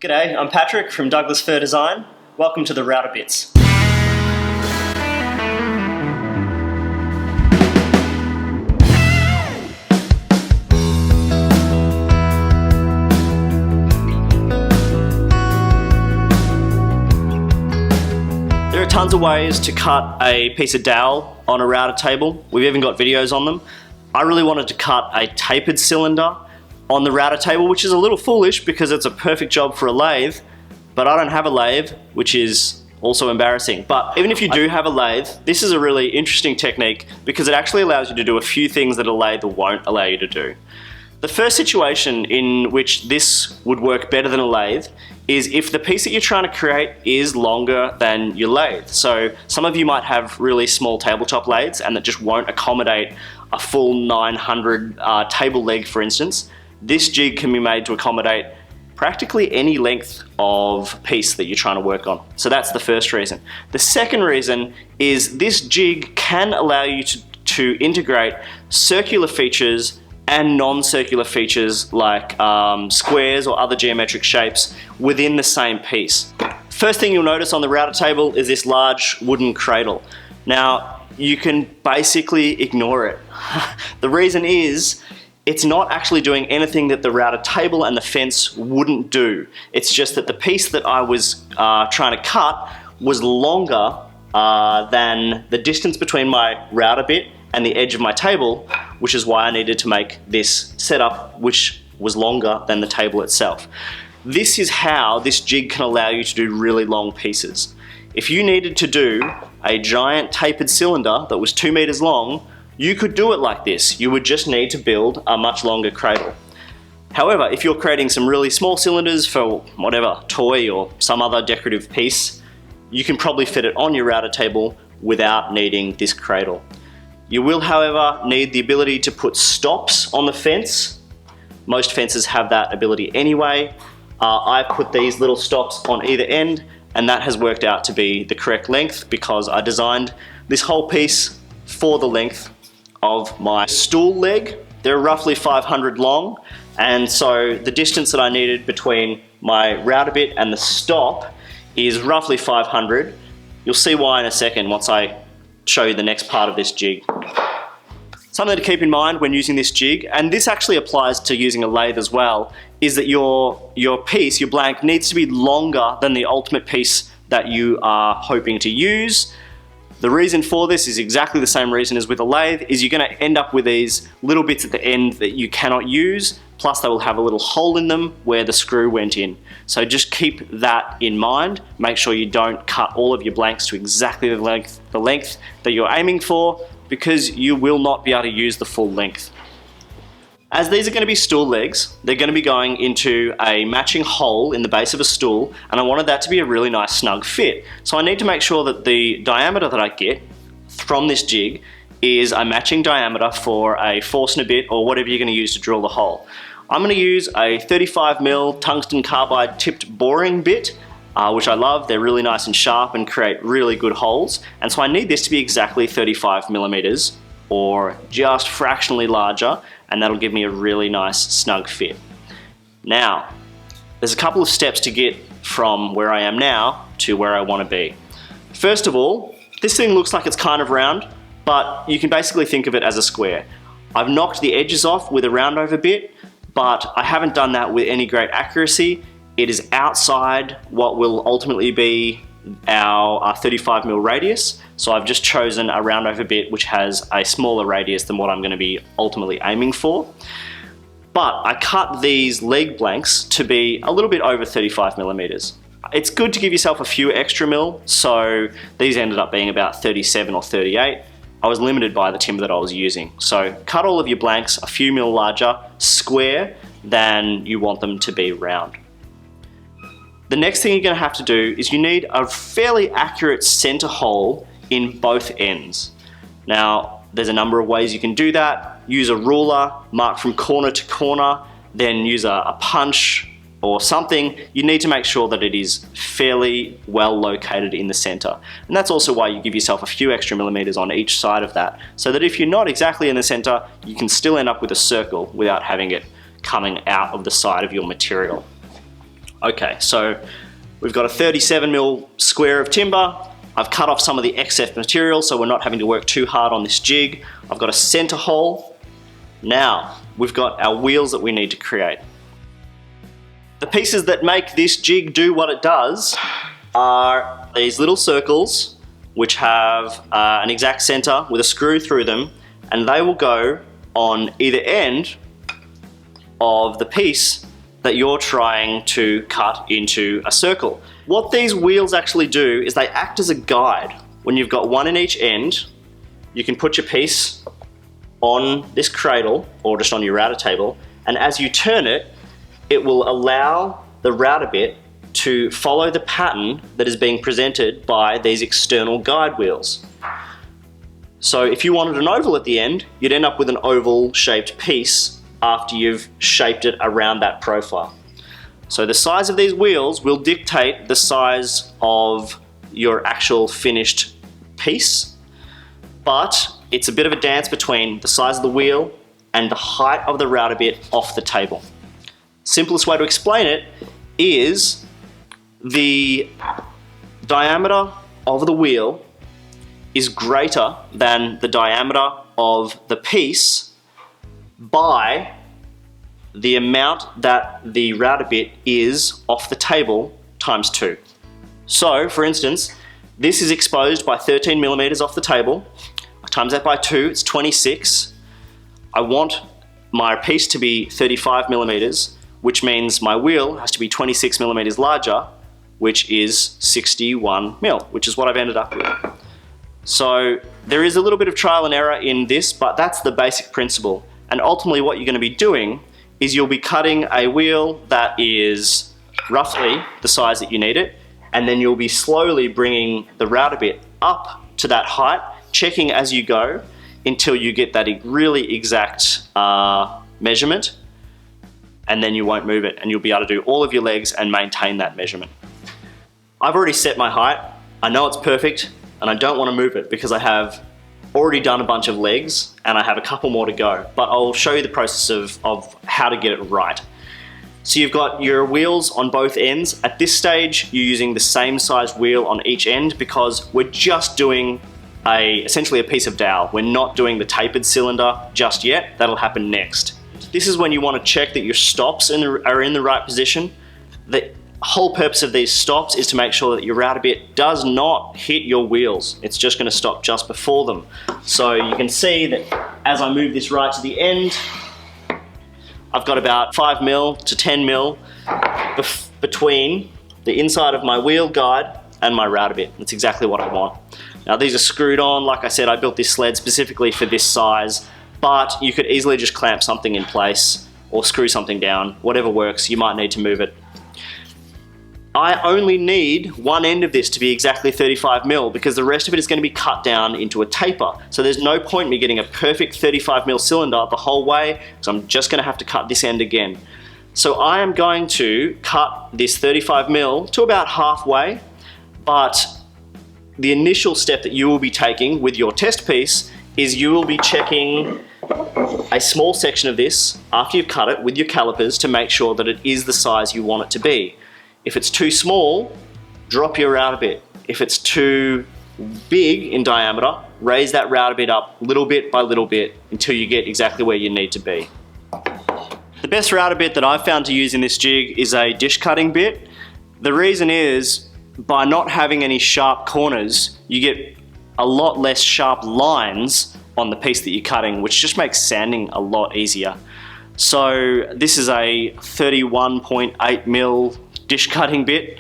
G'day, I'm Patrick from Douglas Fir Design. Welcome to the Router Bits. There are tons of ways to cut a piece of dowel on a router table. We've even got videos on them. I really wanted to cut a tapered cylinder on the router table, which is a little foolish because it's a perfect job for a lathe, but I don't have a lathe, which is also embarrassing. But even if you do have a lathe, this is a really interesting technique because it actually allows you to do a few things that a lathe won't allow you to do. The first situation in which this would work better than a lathe is if the piece that you're trying to create is longer than your lathe. So some of you might have really small tabletop lathes and that just won't accommodate a full 900 table leg, for instance. This jig can be made to accommodate practically any length of piece that you're trying to work on. So that's the first reason. The second reason is this jig can allow you to integrate circular features and non-circular features like squares or other geometric shapes within the same piece. First thing you'll notice on the router table is this large wooden cradle. Now, you can basically ignore it. The reason is, it's not actually doing anything that the router table and the fence wouldn't do. It's just that the piece that I was trying to cut was longer than the distance between my router bit and the edge of my table, which is why I needed to make this setup, which was longer than the table itself. This is how this jig can allow you to do really long pieces. If you needed to do a giant tapered cylinder that was 2 meters long, you could do it like this. You would just need to build a much longer cradle. However, if you're creating some really small cylinders for whatever, toy or some other decorative piece, you can probably fit it on your router table without needing this cradle. You will, however, need the ability to put stops on the fence. Most fences have that ability anyway. I've put these little stops on either end, and that has worked out to be the correct length because I designed this whole piece for the length of my stool leg. They're roughly 500 long, and so the distance that I needed between my router bit and the stop is roughly 500. You'll see why in a second once I show you the next part of this jig. Something to keep in mind when using this jig, and this actually applies to using a lathe as well, is that your piece, your blank, needs to be longer than the ultimate piece that you are hoping to use. The reason for this is exactly the same reason as with a lathe, is you're going to end up with these little bits at the end that you cannot use, plus they will have a little hole in them where the screw went in. So just keep that in mind. Make sure you don't cut all of your blanks to exactly the length that you're aiming for, because you will not be able to use the full length. As these are going to be stool legs, they're going to be going into a matching hole in the base of a stool, and I wanted that to be a really nice snug fit. So I need to make sure that the diameter that I get from this jig is a matching diameter for a Forstner bit or whatever you're going to use to drill the hole. I'm going to use a 35mm tungsten carbide tipped boring bit, which I love. They're really nice and sharp and create really good holes. And so I need this to be exactly 35mm or just fractionally larger, and that'll give me a really nice snug fit. Now, there's a couple of steps to get from where I am now to where I want to be. First of all, this thing looks like it's kind of round, but you can basically think of it as a square. I've knocked the edges off with a round over bit, but I haven't done that with any great accuracy. It is outside what will ultimately be our 35mm radius, so I've just chosen a round over bit which has a smaller radius than what I'm going to be ultimately aiming for. But I cut these leg blanks to be a little bit over 35mm. It's good to give yourself a few extra mil, so these ended up being about 37 or 38. I was limited by the timber that I was using. So cut all of your blanks a few mil larger, square, than you want them to be round. The next thing you're going to have to do is you need a fairly accurate center hole in both ends. Now, there's a number of ways you can do that. Use a ruler, mark from corner to corner, then use a punch or something. You need to make sure that it is fairly well located in the center. And that's also why you give yourself a few extra millimeters on each side of that, so that if you're not exactly in the center, you can still end up with a circle without having it coming out of the side of your material. Okay, so we've got a 37mm square of timber. I've cut off some of the excess material so we're not having to work too hard on this jig. I've got a center hole. Now, we've got our wheels that we need to create. The pieces that make this jig do what it does are these little circles which have an exact center with a screw through them, and they will go on either end of the piece that you're trying to cut into a circle. What these wheels actually do is they act as a guide. When you've got one in each end, you can put your piece on this cradle or just on your router table, and as you turn it, it will allow the router bit to follow the pattern that is being presented by these external guide wheels. So if you wanted an oval at the end, you'd end up with an oval shaped piece after you've shaped it around that profile. So the size of these wheels will dictate the size of your actual finished piece, but it's a bit of a dance between the size of the wheel and the height of the router bit off the table. Simplest way to explain it is the diameter of the wheel is greater than the diameter of the piece by the amount that the router bit is off the table times 2. So, for instance, this is exposed by 13mm off the table. I times that by 2, it's 26. I want my piece to be 35mm, which means my wheel has to be 26mm larger, which is 61mm, which is what I've ended up with. So there is a little bit of trial and error in this, but that's the basic principle. And ultimately what you're going to be doing is you'll be cutting a wheel that is roughly the size that you need it, and then you'll be slowly bringing the router bit up to that height, checking as you go until you get that really exact measurement, and then you won't move it, and you'll be able to do all of your legs and maintain that measurement. I've already set my height. I know it's perfect, and I don't want to move it because I have already done a bunch of legs and I have a couple more to go, but I'll show you the process of how to get it right. So you've got your wheels on both ends. At this stage, you're using the same size wheel on each end because we're just doing essentially a piece of dowel. We're not doing the tapered cylinder just yet. That'll happen next. This is when you want to check that your stops are in the right position. The whole purpose of these stops is to make sure that your router bit does not hit your wheels. It's just going to stop just before them. So you can see that as I move this right to the end, I've got about 5mm to 10mm between the inside of my wheel guide and my router bit. That's exactly what I want. Now these are screwed on. Like I said, I built this sled specifically for this size, but you could easily just clamp something in place or screw something down. Whatever works, you might need to move it. I only need one end of this to be exactly 35mm because the rest of it is going to be cut down into a taper. So there's no point in me getting a perfect 35mm cylinder the whole way, so I'm just going to have to cut this end again. So I am going to cut this 35mm to about halfway, but the initial step that you will be taking with your test piece is you will be checking a small section of this after you've cut it with your calipers to make sure that it is the size you want it to be. If it's too small, drop your router bit. If it's too big in diameter, raise that router bit up little bit by little bit until you get exactly where you need to be. The best router bit that I've found to use in this jig is a dish cutting bit. The reason is, by not having any sharp corners, you get a lot less sharp lines on the piece that you're cutting, which just makes sanding a lot easier. So this is a 31.8mm dish cutting bit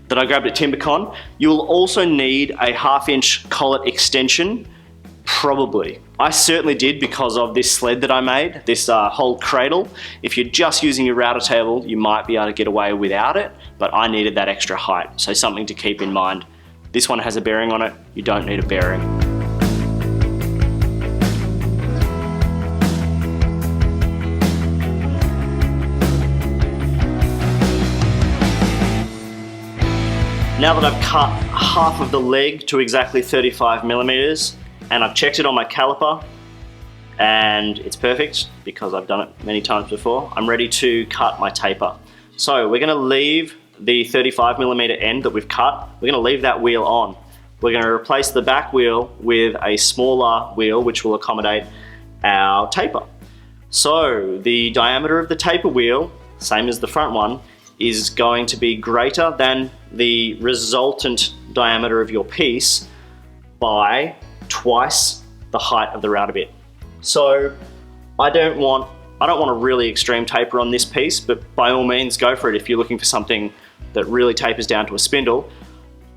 that I grabbed at Timbecon. You'll also need a 1/2" collet extension, probably. I certainly did because of this sled that I made, this whole cradle. If you're just using your router table, you might be able to get away without it, but I needed that extra height, so something to keep in mind. This one has a bearing on it, you don't need a bearing. Now that I've cut half of the leg to exactly 35mm and I've checked it on my caliper and it's perfect because I've done it many times before, I'm ready to cut my taper. So we're going to leave the 35mm end that we've cut, we're going to leave that wheel on. We're going to replace the back wheel with a smaller wheel which will accommodate our taper. So the diameter of the taper wheel, same as the front one, is going to be greater than the resultant diameter of your piece by twice the height of the router bit. So I don't want a really extreme taper on this piece, but by all means go for it if you're looking for something that really tapers down to a spindle.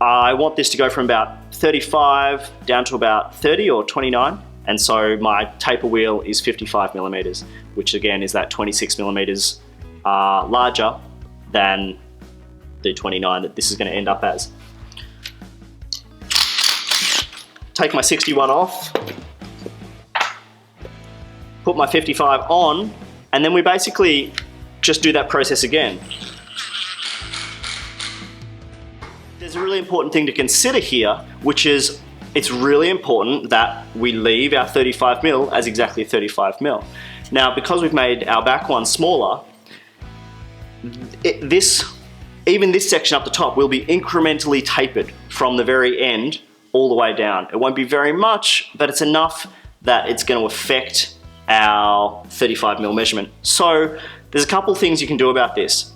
I want this to go from about 35 down to about 30 or 29, and so my taper wheel is 55mm, which again is that 26mm larger than the 29 that this is going to end up as. Take my 61 off, put my 55 on, and then we basically just do that process again. There's a really important thing to consider here, which is it's really important that we leave our 35mm as exactly 35mm. Now, because we've made our back one smaller, even this section up the top will be incrementally tapered from the very end all the way down. It won't be very much, but it's enough that it's going to affect our 35mm measurement. So there's a couple things you can do about this.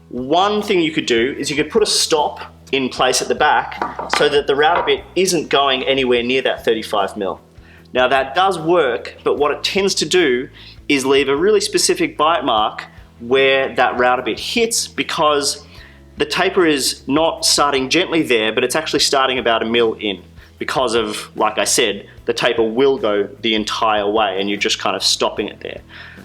One thing you could do is you could put a stop in place at the back so that the router bit isn't going anywhere near that 35mm. Now that does work, but what it tends to do is leave a really specific bite mark where that router bit hits, because the taper is not starting gently there, but it's actually starting about 1 mil in, because of, like I said, the taper will go the entire way and you're just kind of stopping it there.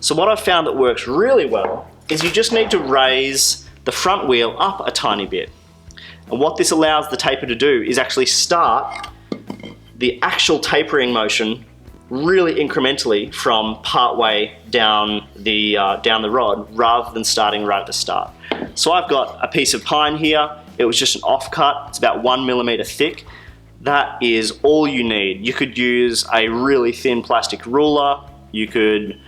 So what I've found that works really well is you just need to raise the front wheel up a tiny bit. And what this allows the taper to do is actually start the actual tapering motion really incrementally from part way down the rod, rather than starting right at the start. So I've got a piece of pine here. It was just an offcut. It's about 1mm thick. That is all you need. You could use a really thin plastic ruler. You could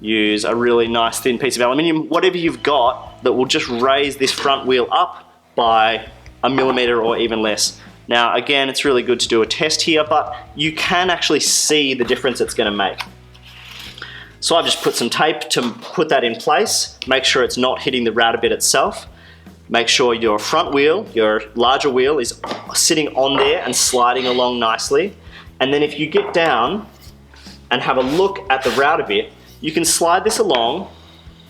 use a really nice thin piece of aluminium, whatever you've got that will just raise this front wheel up by 1mm or even less. Now again, it's really good to do a test here, but you can actually see the difference it's going to make. So I've just put some tape to put that in place. Make sure it's not hitting the router bit itself. Make sure your front wheel, your larger wheel, is sitting on there and sliding along nicely. And then if you get down and have a look at the router bit, you can slide this along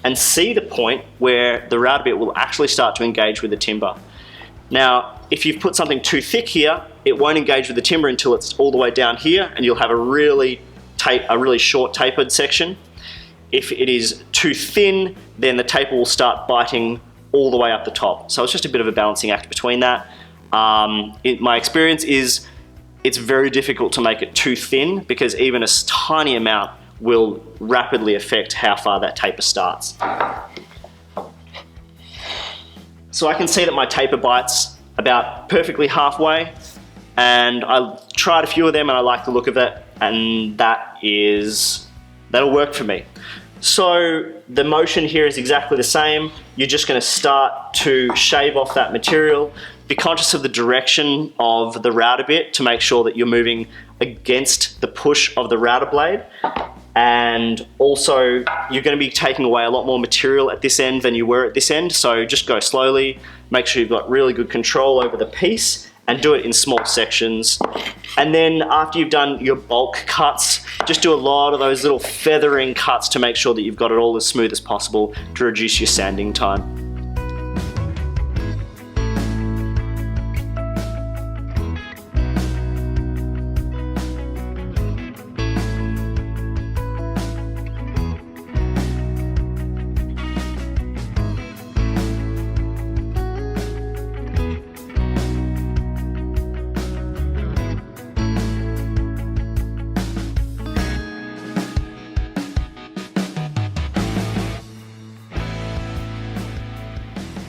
and see the point where the router bit will actually start to engage with the timber. Now, if you've put something too thick here, it won't engage with the timber until it's all the way down here, and you'll have a really short tapered section. If it is too thin, then the taper will start biting all the way up the top. So it's just a bit of a balancing act between that. My experience is it's very difficult to make it too thin, because even a tiny amount will rapidly affect how far that taper starts. So I can see that my taper bites about perfectly halfway, and I tried a few of them and I like the look of it, and that'll work for me. So the motion here is exactly the same. You're just going to start to shave off that material. Be conscious of the direction of the router bit to make sure that you're moving against the push of the router blade. And also, you're going to be taking away a lot more material at this end than you were at this end, so just go slowly, make sure you've got really good control over the piece, and do it in small sections. And then after you've done your bulk cuts, just do a lot of those little feathering cuts to make sure that you've got it all as smooth as possible to reduce your sanding time.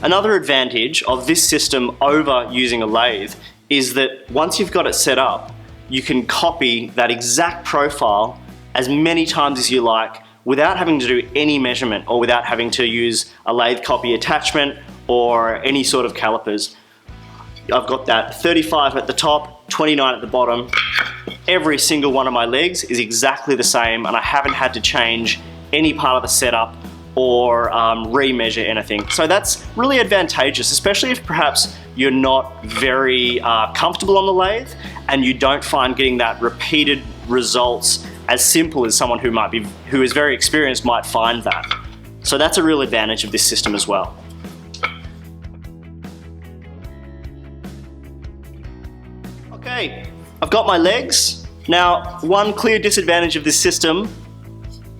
Another advantage of this system over using a lathe is that once you've got it set up, you can copy that exact profile as many times as you like without having to do any measurement or without having to use a lathe copy attachment or any sort of calipers. I've got that 35 at the top, 29 at the bottom. Every single one of my legs is exactly the same, and I haven't had to change any part of the setup or re-measure anything. So that's really advantageous, especially if perhaps you're not very comfortable on the lathe and you don't find getting that repeated results as simple as someone who is very experienced might find that. So that's a real advantage of this system as well. Okay, I've got my legs. Now, one clear disadvantage of this system,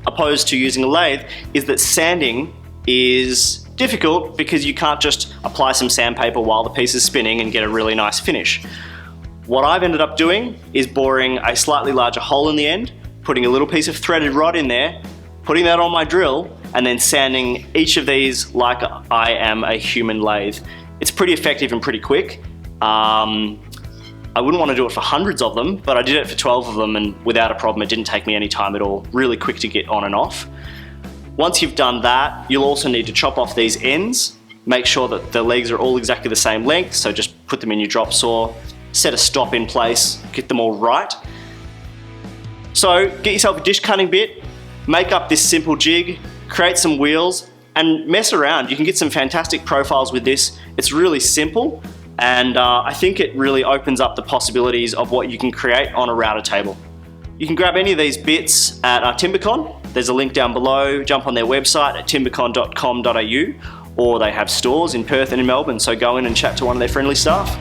opposed to using a lathe, is that sanding is difficult because you can't just apply some sandpaper while the piece is spinning and get a really nice finish. What I've ended up doing is boring a slightly larger hole in the end, putting a little piece of threaded rod in there, putting that on my drill, and then sanding each of these like I am a human lathe. It's pretty effective and pretty quick. I wouldn't want to do it for hundreds of them, but I did it for 12 of them and without a problem. It didn't take me any time at all. Really quick to get on and off. Once you've done that, you'll also need to chop off these ends. Make sure that the legs are all exactly the same length, so just put them in your drop saw, set a stop in place, get them all right. So get yourself a dish cutting bit, make up this simple jig, create some wheels, and mess around. You can get some fantastic profiles with this. It's really simple. And I think it really opens up the possibilities of what you can create on a router table. You can grab any of these bits at Timbecon. There's a link down below. Jump on their website at timbecon.com.au, or they have stores in Perth and in Melbourne, so go in and chat to one of their friendly staff.